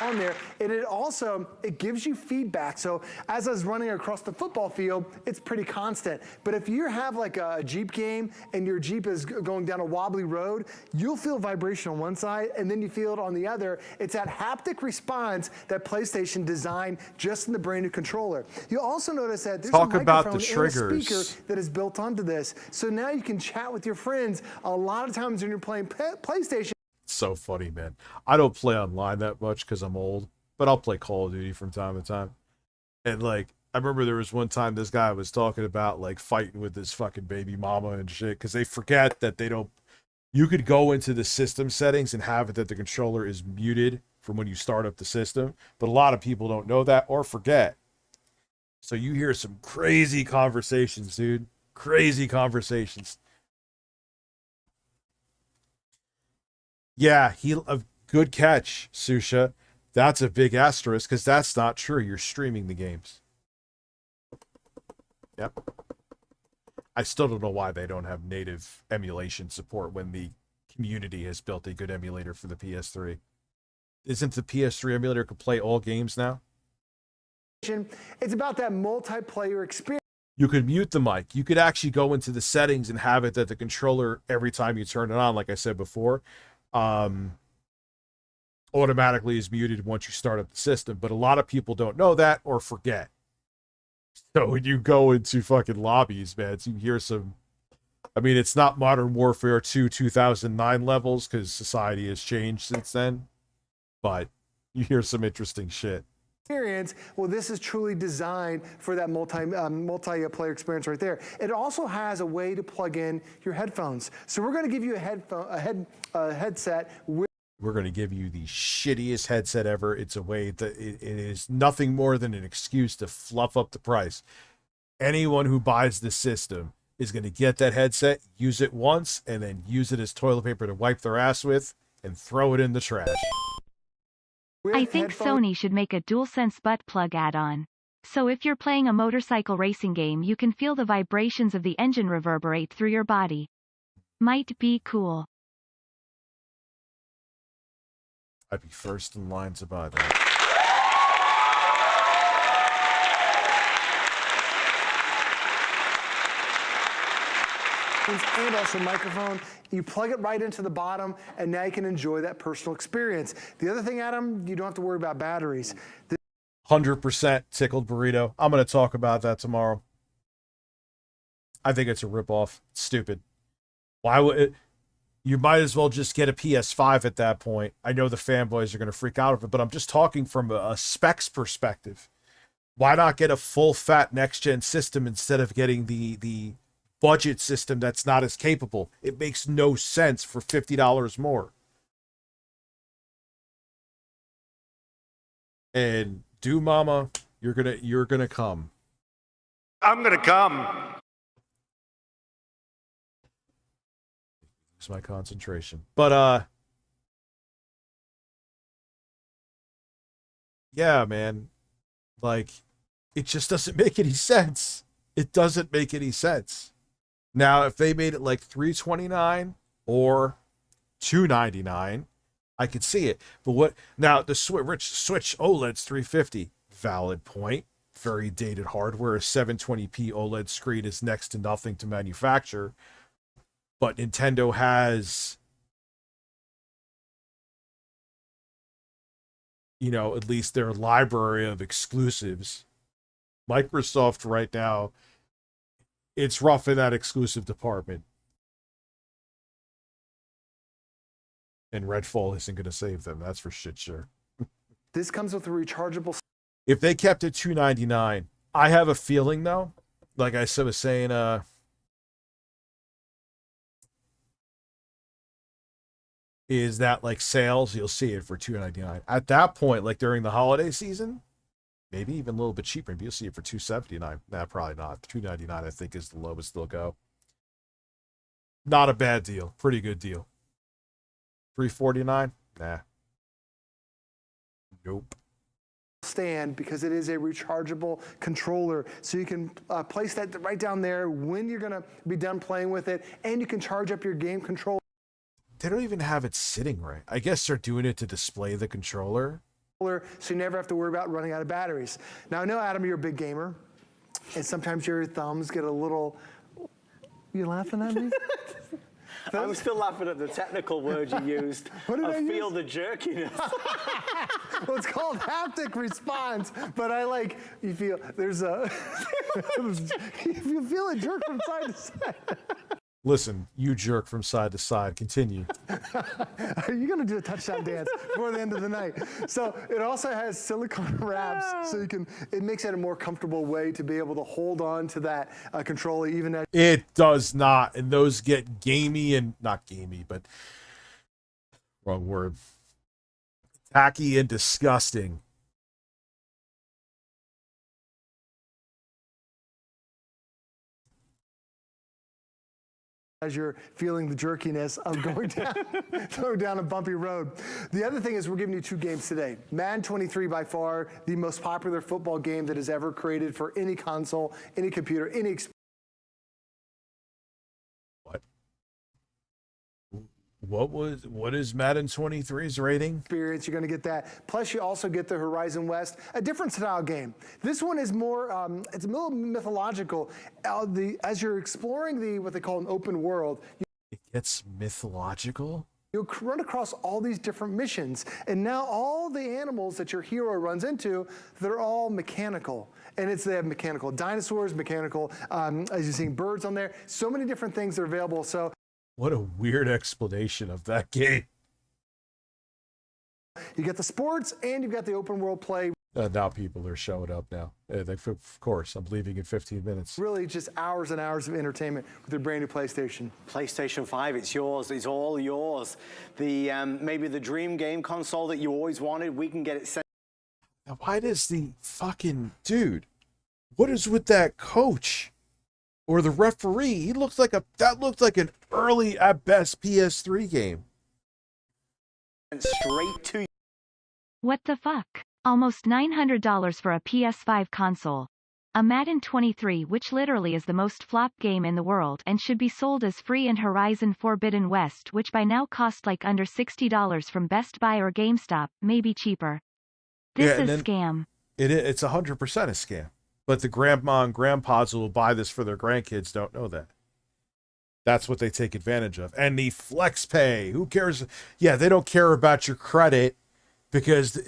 On there, and it gives you feedback. So as I was running across the football field, it's pretty constant. But if you have like a Jeep game and your Jeep is going down a wobbly road, you'll feel vibration on one side and then you feel it on the other. It's that haptic response that PlayStation designed just in the brand new controller. You'll also notice that there's a microphone and a speaker that is built onto this. So now you can chat with your friends. A lot of times when you're playing PlayStation, so funny, man. I don't play online that much because I'm old, but I'll play Call of Duty from time to time. And like, I remember there was one time this guy was talking about like fighting with his fucking baby mama and shit because they forget that you could go into the system settings and have it that the controller is muted from when you start up the system, but a lot of people don't know that or forget. So you hear some crazy conversations, dude. Crazy conversations. Yeah, a good catch, Susha. That's a big asterisk because that's not true. You're streaming the games. Yep. I still don't know why they don't have native emulation support when the community has built a good emulator for the PS3. Isn't the PS3 emulator could play all games now? it's about that multiplayer experience. You could mute the mic. You could actually go into the settings and have it that the controller, every time you turn it on, like I said before, automatically is muted once you start up the system. But a lot of people don't know that or forget. So when you go into fucking lobbies, man, you hear some I mean, it's not Modern Warfare 2 2009 levels because society has changed since then, but you hear some interesting shit. Experience. Well, this is truly designed for that multi-player experience right there. It also has a way to plug in your headphones. So we're going to give you a headset with We're going to give you the shittiest headset ever. It's a way that it is nothing more than an excuse to fluff up the price. Anyone who buys this system is going to get that headset, use it once, and then use it as toilet paper to wipe their ass with and throw it in the trash. I think Sony should make a DualSense butt plug add-on. So if you're playing a motorcycle racing game, you can feel the vibrations of the engine reverberate through your body. Might be cool. I'd be first in line to buy that. and also microphone. You plug it right into the bottom, and now you can enjoy that personal experience. The other thing, Adam, you don't have to worry about batteries. 100% tickled burrito. I'm going to talk about that tomorrow. I think it's a ripoff. It's stupid. Why would it? You might as well just get a PS5 at that point. I know the fanboys are going to freak out of it, but I'm just talking from a specs perspective. Why not get a full fat next gen system instead of getting the budget system that's not as capable? It makes no sense for $50 more. And Mama, you're gonna come. I'm gonna come. Lose my concentration. But yeah, man. Like, it just doesn't make any sense. It doesn't make any sense. Now, if they made it like $329 or $299, I could see it. But what now? The Switch OLED's $350. Valid point. Very dated hardware. A 720p OLED screen is next to nothing to manufacture. But Nintendo has, at least their library of exclusives. Microsoft right now, it's rough in that exclusive department. And Redfall isn't going to save them. That's for shit sure. This comes with a rechargeable. If they kept it $299, I have a feeling though, like I was saying, is that like sales, you'll see it for $299. At that point, like during the holiday season, maybe even a little bit cheaper. Maybe you'll see it for $279. Nah, probably not. $299, I think, is the lowest they'll go. Not a bad deal. Pretty good deal. $349? Nah. Nope. Stand, because it is a rechargeable controller, so you can place that right down there when you're going to be done playing with it, and you can charge up your game controller. They don't even have it sitting right. I guess they're doing it to display the controller. So you never have to worry about running out of batteries. Now, I know, Adam, you're a big gamer, and sometimes your thumbs get a little... You laughing at me? I'm still laughing at the technical word you used. What did I use? Feel the jerkiness. Well, it's called haptic response, but you feel, there's a... you feel a jerk from side to side. Listen, you jerk from side to side. Continue. Are you going to do a touchdown dance before the end of the night? So it also has silicone wraps, so it makes it a more comfortable way to be able to hold on to that controller even as... It does not, and those get gamey and, not gamey, but wrong word. Tacky and disgusting. As you're feeling the jerkiness of going down a bumpy road. The other thing is we're giving you 2 games today. Madden 23, by far the most popular football game that is ever created for any console, any computer, any... What is Madden 23's rating? Experience, you're going to get that. Plus, you also get the Horizon West, a different style game. This one is more, it's a little mythological. As you're exploring what they call an open world. It gets mythological? You'll run across all these different missions, and now all the animals that your hero runs into, they're all mechanical. And they have mechanical dinosaurs, mechanical, as you're seeing birds on there. So many different things are available. So what a weird explanation of that game. you get the sports, and you've got the open world play. Now people are showing up now. Of course, I'm leaving in 15 minutes. Really just hours and hours of entertainment with your brand new PlayStation. PlayStation 5, it's yours. It's all yours. The maybe the dream game console that you always wanted, we can get it sent. Now, why does the fucking dude? What is with that coach or the referee? He looks like that looked like an early at best PS3 game. Straight to you. What the fuck? Almost $900 for a PS5 console. A Madden 23, which literally is the most flop game in the world and should be sold as free, and Horizon Forbidden West, which by now cost like under $60 from Best Buy or GameStop, maybe cheaper. This is a scam. It's 100% a scam. But the grandma and grandpas who will buy this for their grandkids don't know that. That's what they take advantage of. And the flex pay, who cares? Yeah, they don't care about your credit because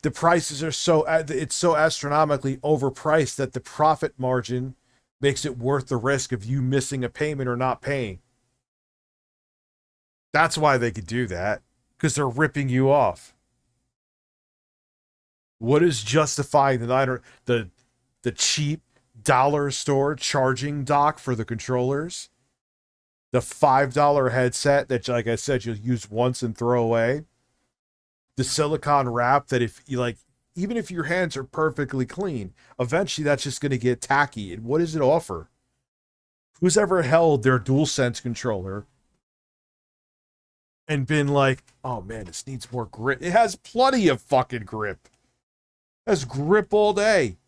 the prices are it's so astronomically overpriced that the profit margin makes it worth the risk of you missing a payment or not paying. That's why they could do that, because they're ripping you off. What is justifying the cheap dollar store charging dock for the controllers? The $5 headset that, like I said, you'll use once and throw away. The silicone wrap that if you even if your hands are perfectly clean, eventually that's just going to get tacky. And what does it offer? Who's ever held their DualSense controller and been like, oh man, this needs more grip? It has plenty of fucking grip. It has grip all day.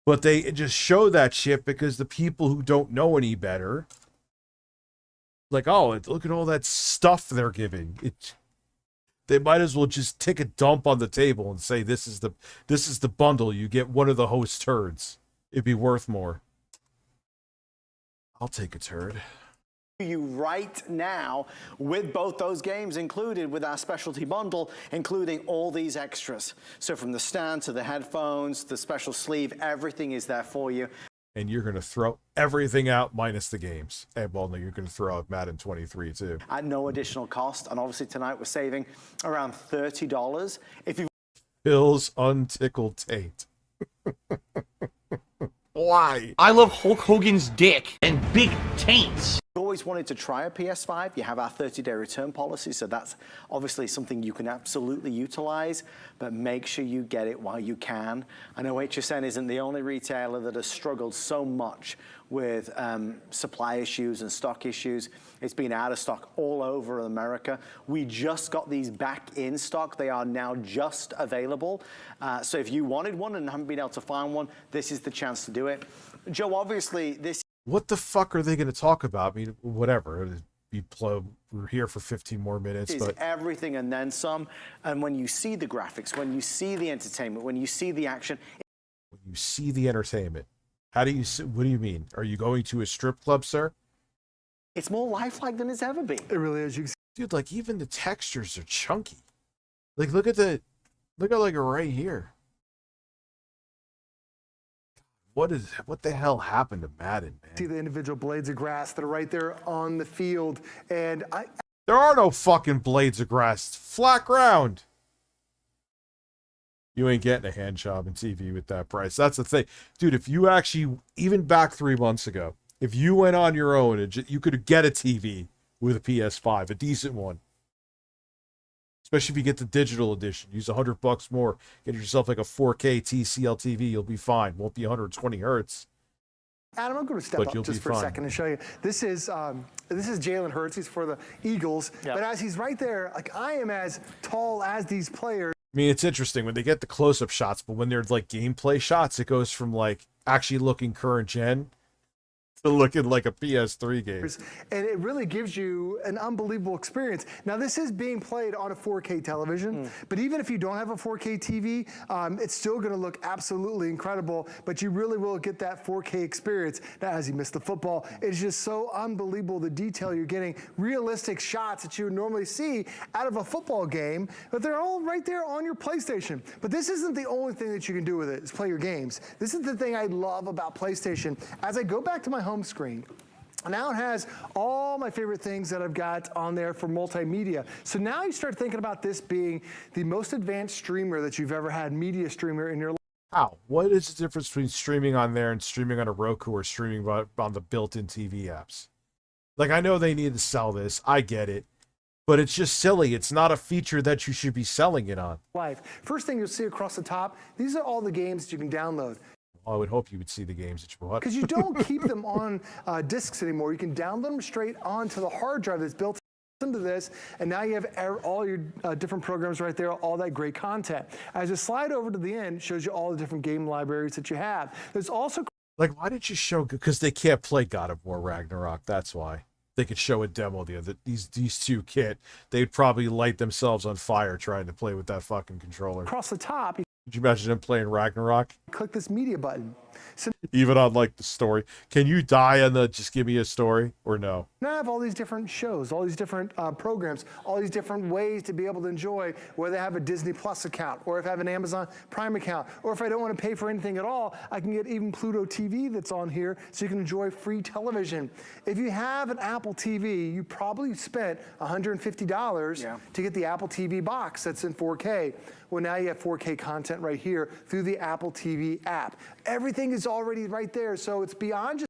But they just show that shit because the people who don't know any better, like, oh, look at all that stuff they're giving. They might as well just take a dump on the table and say, this is the bundle. You get one of the host turds. It'd be worth more. I'll take a turd. You right now with both those games included with our specialty bundle, including all these extras. So from the stand to the headphones, the special sleeve, everything is there for you. And you're going to throw everything out minus the games. And well, no, you're going to throw out Madden 23 too. At no additional cost. And obviously tonight we're saving around $30. If you Bill's untickled Tate. Why? I love Hulk Hogan's dick and big taints. always wanted to try a PS5, you have our 30-day return policy, so that's obviously something you can absolutely utilize, but make sure you get it while you can. I know HSN isn't the only retailer that has struggled so much with supply issues and stock issues. It's been out of stock all over America. We just got these back in stock. They are now just available. So if you wanted one and haven't been able to find one, this is the chance to do it. Joe, obviously this... What the fuck are they going to talk about? I mean, whatever. We're here for 15 more minutes. But everything and then some. And when you see the graphics, when you see the entertainment, when you see the action... When you see the entertainment, how do you see, what do you mean? Are you going to a strip club, sir? It's more lifelike than it's ever been. It really is. Dude, like even the textures are chunky. Like look at like right here. What the hell happened to Madden, man? See the individual blades of grass that are right there on the field, and there are no fucking blades of grass. It's flat ground. You ain't getting a hand job in TV with that price. That's the thing. Dude, if you actually, even back 3 months ago, if you went on your own, and you could get a TV with a PS5, a decent one. Especially if you get the digital edition. Use $100 more. Get yourself like a 4K TCL TV. You'll be fine. Won't be 120 hertz. Adam, I'm going to step up just for a second and show you. This is Jalen Hurts. He's for the Eagles. Yep. But as he's right there, like I am as tall as these players. I mean, it's interesting when they get the close-up shots, but when they're like gameplay shots, it goes from like actually looking current gen looking like a PS3 game. And it really gives you an unbelievable experience. Now, this is being played on a 4K television, but even if you don't have a 4K TV, it's still going to look absolutely incredible, but you really will get that 4K experience. Now, as you miss the football, it's just so unbelievable the detail you're getting, realistic shots that you would normally see out of a football game, but they're all right there on your PlayStation. But this isn't the only thing that you can do with it, is play your games. This is the thing I love about PlayStation. As I go back to my home screen, now it has all my favorite things that I've got on there for multimedia. So now you start thinking about this being the most advanced streamer that you've ever had, media streamer in your life. How? What is the difference between streaming on there and streaming on a Roku or streaming on the built-in TV apps? Like, I know they need to sell this. I get it. But it's just silly. It's not a feature that you should be selling it on. First thing you'll see across the top, these are all the games that you can download. I would hope you would see the games that you bought. Because you don't keep them on discs anymore. You can download them straight onto the hard drive that's built into this, and now you have all your different programs right there, all that great content. As you slide over to the end, it shows you all the different game libraries that you have. There's also... Like, why did you show... Because they can't play God of War Ragnarok, that's why. They could show a demo the other... These two can't. They'd probably light themselves on fire trying to play with that fucking controller. Across the top... Could you imagine them playing Ragnarok? Click this media button. So even on like the story. Can you die on the just give me a story or no? now I have all these different shows, all these different programs, all these different ways to be able to enjoy, whether I have a Disney Plus account, or if I have an Amazon Prime account, or if I don't want to pay for anything at all, I can get even Pluto TV that's on here so you can enjoy free television. If you have an Apple TV, you probably spent $150 to get the Apple TV box that's in 4K. Well, now you have 4K content right here through the Apple TV app. Everything is already right there, so it's beyond just...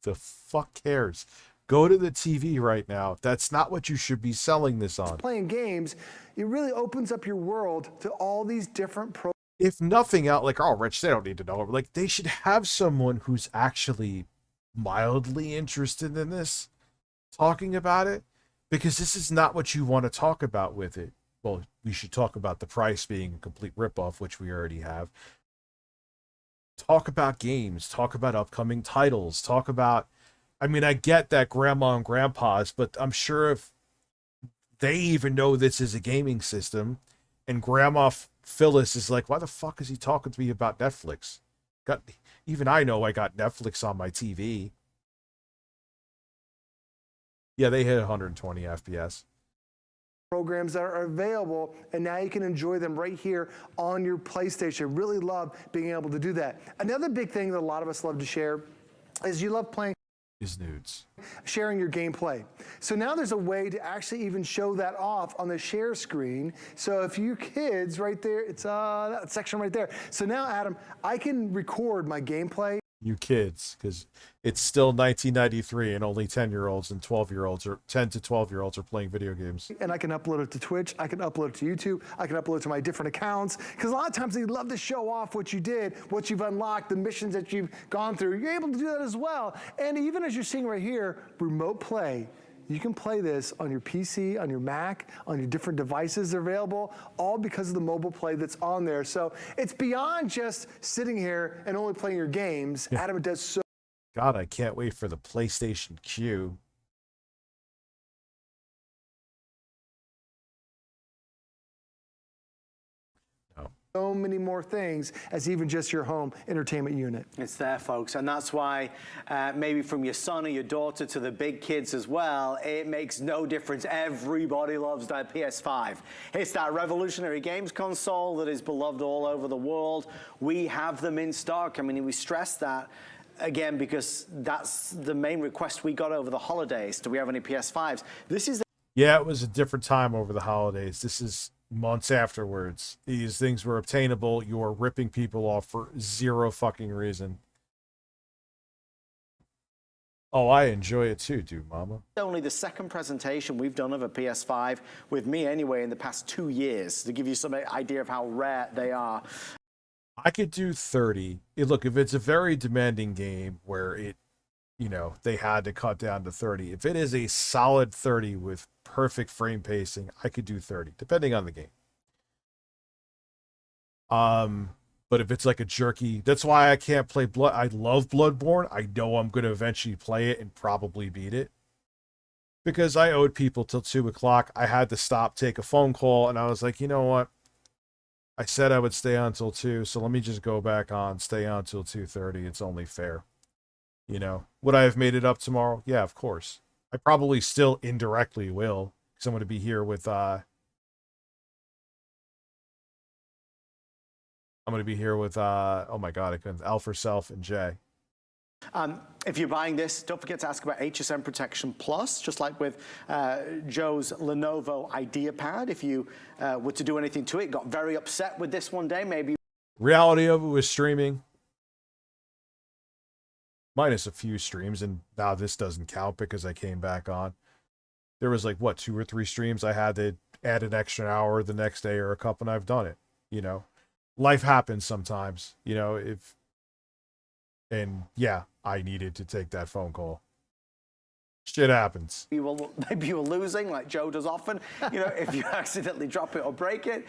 The fuck cares? Go to the TV right now. That's not what you should be selling this on. Playing games, it really opens up your world to all these different programs. If nothing else, like, oh, Rich, they don't need to know. Like, they should have someone who's actually mildly interested in this talking about it, because this is not what you want to talk about with it. Well, we should talk about the price being a complete ripoff, which we already have. Talk about games, talk about upcoming titles, talk about... I mean, I get that grandma and grandpa's, but I'm sure if they even know this is a gaming system, and Grandma Phyllis is like, why the fuck is he talking to me about Netflix? Even I know I got Netflix on my TV. Yeah, they hit 120 FPS. Programs that are available, and now you can enjoy them right here on your PlayStation. Really love being able to do that. Another big thing that a lot of us love to share is you love playing is nudes. Sharing your gameplay. So now there's a way to actually even show that off on the share screen. So if you kids right there, it's that section right there. So now, Adam, I can record my gameplay. You kids, because it's still 1993 and only 10-year-olds and 12-year-olds or 10 to 12-year-olds are playing video games. And I can upload it to Twitch, I can upload it to YouTube, I can upload it to my different accounts, because a lot of times they love to show off what you did, what you've unlocked, the missions that you've gone through. You're able to do that as well. And even as you're seeing right here, remote play. You can play this on your PC, on your Mac, on your different devices that are available, all because of the mobile play that's on there. So it's beyond just sitting here and only playing your games. Yeah. Adam, it does so. God, I can't wait for the PlayStation Q. So many more things as even just your home entertainment unit. It's there, folks, and that's why maybe from your son or your daughter to the big kids as well, it makes no difference. Everybody loves that PS5. It's that revolutionary games console that is beloved all over the world. We have them in stock. I mean, we stress that again because that's the main request we got over the holidays. Do we have any PS5s? This is... Yeah, it was a different time over the holidays. This is months afterwards. These things were obtainable. You were ripping people off for zero fucking reason. Oh, I enjoy it too, dude, mama. Only the second presentation we've done of a PS5, with me anyway, in the past 2 years, to give you some idea of how rare they are. I could do 30. Look, if it's a very demanding game where it, you know, they had to cut down to 30. If it is a solid 30 with perfect frame pacing, I could do 30, depending on the game. But if it's like a jerky, that's why I can't play Blood. I love Bloodborne. I know I'm going to eventually play it and probably beat it. Because I owed people till 2 o'clock. I had to stop, take a phone call, and I was like, you know what? I said I would stay on till 2, so let me just go back on, stay on till 2:30. It's only fair. You know, would I have made it up tomorrow? Yeah, of course. I probably still indirectly will, because I'm going to be here with, oh my God, I couldn't, Alpha Self and Jay. If you're buying this, don't forget to ask about HSM Protection Plus, just like with Joe's Lenovo IdeaPad. If you were to do anything to it, got very upset with this one day, maybe. Reality of it was streaming. Minus a few streams, and now this doesn't count because I came back on. There was like, what, 2 or 3 streams I had to add an extra hour the next day or a couple, and I've done it, you know. Life happens sometimes, you know, and yeah, I needed to take that phone call. Shit happens. Maybe you were losing, like Joe does often. You know, if you accidentally drop it or break it,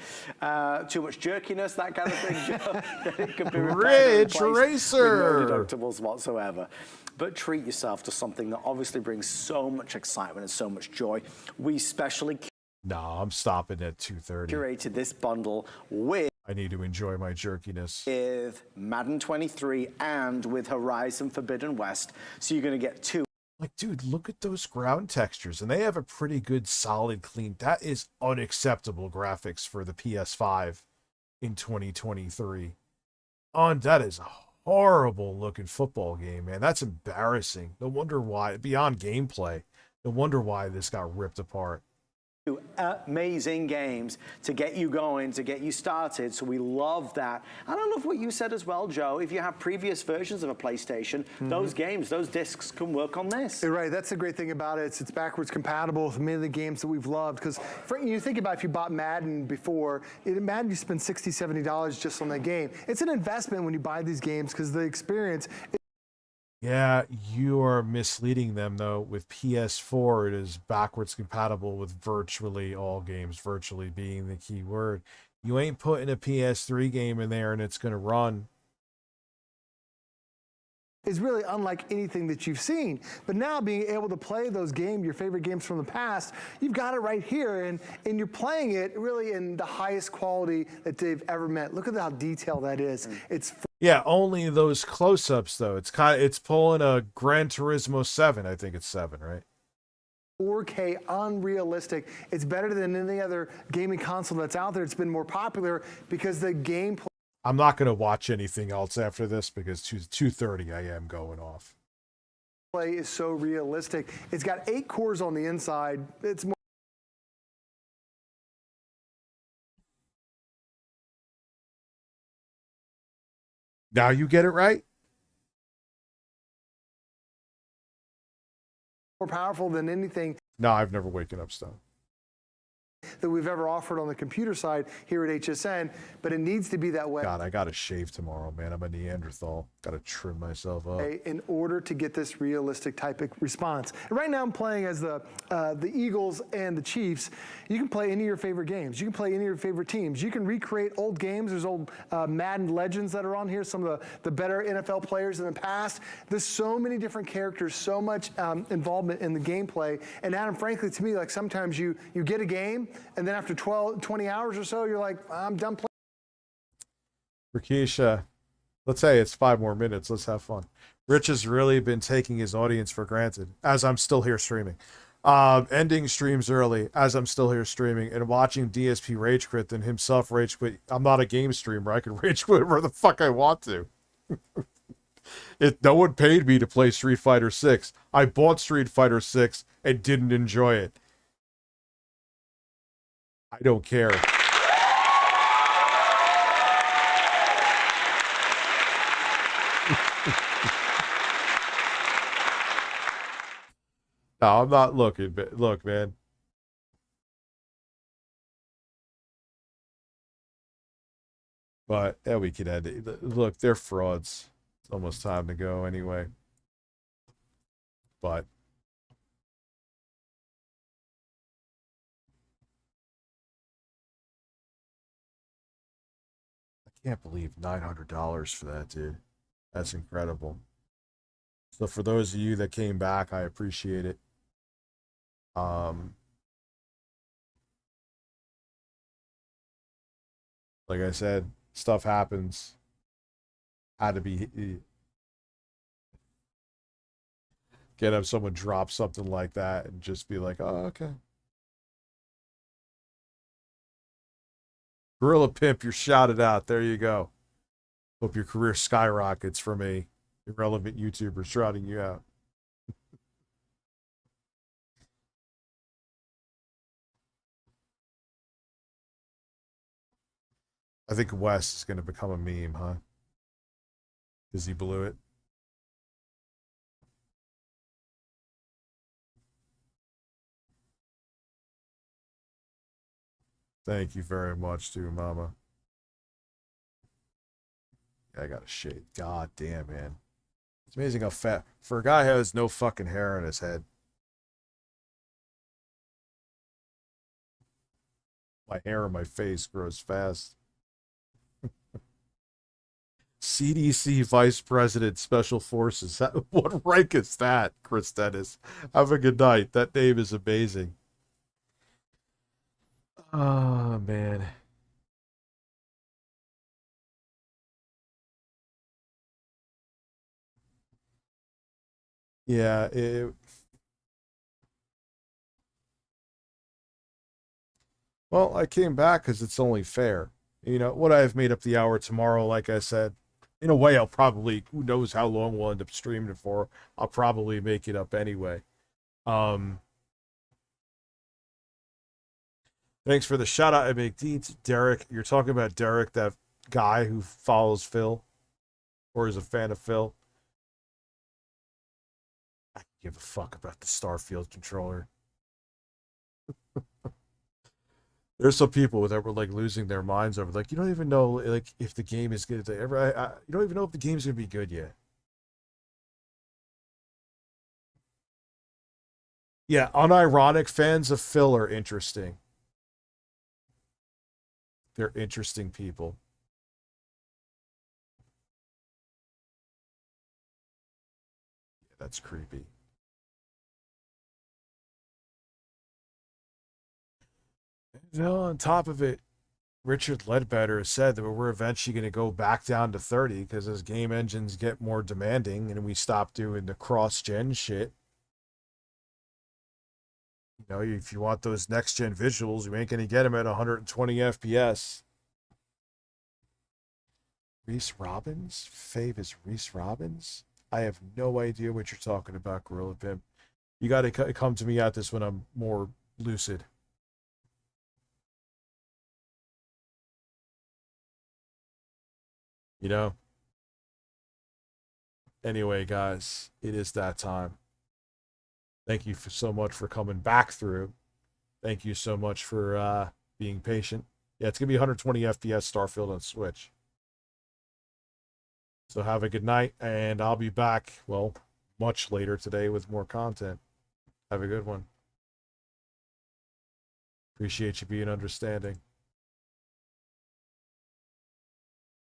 too much jerkiness, that kind of thing, Joe, then it could be Ridge Racer with no deductibles whatsoever. But treat yourself to something that obviously brings so much excitement and so much joy. We specially No, I'm stopping at 2:30. Curated this bundle with. I need to enjoy my jerkiness. With Madden 23 and with Horizon Forbidden West, so you're going to get 2. Like, dude, look at those ground textures, and they have a pretty good, solid, clean. That is unacceptable graphics for the PS5 in 2023. That is a horrible looking football game, man. That's embarrassing. No wonder why, beyond gameplay, no wonder why this got ripped apart. Amazing games to get you going, to get you started, so we love that. And I love what you said as well, Joe. If you have previous versions of a PlayStation, those games, those discs can work on this. You're right. That's the great thing about it. It's backwards compatible with many of the games that we've loved. Because you think about if you bought Madden before, in Madden you spend $60, $70 just on that game. It's an investment when you buy these games because the experience. Yeah, you are misleading them, though. With PS4, it is backwards compatible with virtually all games, virtually being the key word. You ain't putting a PS3 game in there and it's going to run. Is really unlike anything that you've seen. But now being able to play those games, your favorite games from the past, you've got it right here, and you're playing it really in the highest quality that they've ever met. Look at how detailed that is. It's yeah, only those close-ups though. It's pulling a Gran Turismo 7. I think it's 7, right? 4K, unrealistic. It's better than any other gaming console that's out there. It's been more popular because the gameplay. I'm not going to watch anything else after this because 2:30 I am going off. Play is so realistic. It's got 8 cores on the inside. It's more. Now you get it right? More powerful than anything. No, I've never waken up stone. That we've ever offered on the computer side here at HSN, but it needs to be that way. God, I got to shave tomorrow, man. I'm a Neanderthal. Got to trim myself up. In order to get this realistic type of response. And right now I'm playing as the Eagles and the Chiefs. You can play any of your favorite games. You can play any of your favorite teams. You can recreate old games. There's old Madden legends that are on here, some of the better NFL players in the past. There's so many different characters, so much involvement in the gameplay. And Adam, frankly, to me, like sometimes you get a game, and then after 20 hours or so, you're like, I'm done playing. Rakisha, let's say it's 5 more minutes. Let's have fun. Rich has really been taking his audience for granted as I'm still here streaming. Ending streams early as I'm still here streaming and watching DSP rage quit and himself rage quit. I'm not a game streamer. I can rage quit wherever the fuck I want to. No one paid me to play Street Fighter 6. I bought Street Fighter 6 and didn't enjoy it. I don't care. No, I'm not looking, but look, man. But yeah, we could end it. Look, they're frauds. It's almost time to go anyway. But Can't believe $900 for that, dude. That's incredible. So for those of you that came back, I appreciate it. Like I said, stuff happens. Had to be can't have someone drop something like that and just be like, oh, okay. Gorilla Pimp, you're shouted out. There you go. Hope your career skyrockets from a irrelevant YouTuber shouting you out. I think Wes is going to become a meme, huh? Because he blew it. Thank you very much, too, Mama. I got a shade. God damn, man. It's amazing how fat. For a guy who has no fucking hair on his head. My hair on my face grows fast. CDC Vice President, Special Forces. What rank is that, Chris Dennis? Have a good night. That name is amazing. Oh, man. Yeah, well, I came back because it's only fair. You know, would I have made up the hour tomorrow, like I said? In a way, I'll probably, who knows how long we'll end up streaming it for. I'll probably make it up anyway. Thanks for the shout out, I make deeds. Derek, you're talking about Derek, that guy who follows Phil or is a fan of Phil. I can give a fuck about the Starfield controller. There's some people that were like losing their minds over, like, you don't even know like if the game is good. You don't even know if the game's gonna be good yet. Yeah, unironic fans of Phil are interesting. They're interesting people. Yeah, that's creepy. No, on top of it, Richard Ledbetter has said that we're eventually going to go back down to 30 because as game engines get more demanding and we stop doing the cross-gen shit. You know, if you want those next-gen visuals, you ain't going to get them at 120 FPS. Reese Robbins? Fave is Reese Robbins? I have no idea what you're talking about, Gorilla Pimp. You got to come to me at this when I'm more lucid. You know? Anyway, guys, it is that time. Thank you so much for coming back through. Thank you so much for being patient. Yeah, it's going to be 120 FPS Starfield on Switch. So have a good night, and I'll be back, well, much later today with more content. Have a good one. Appreciate you being understanding.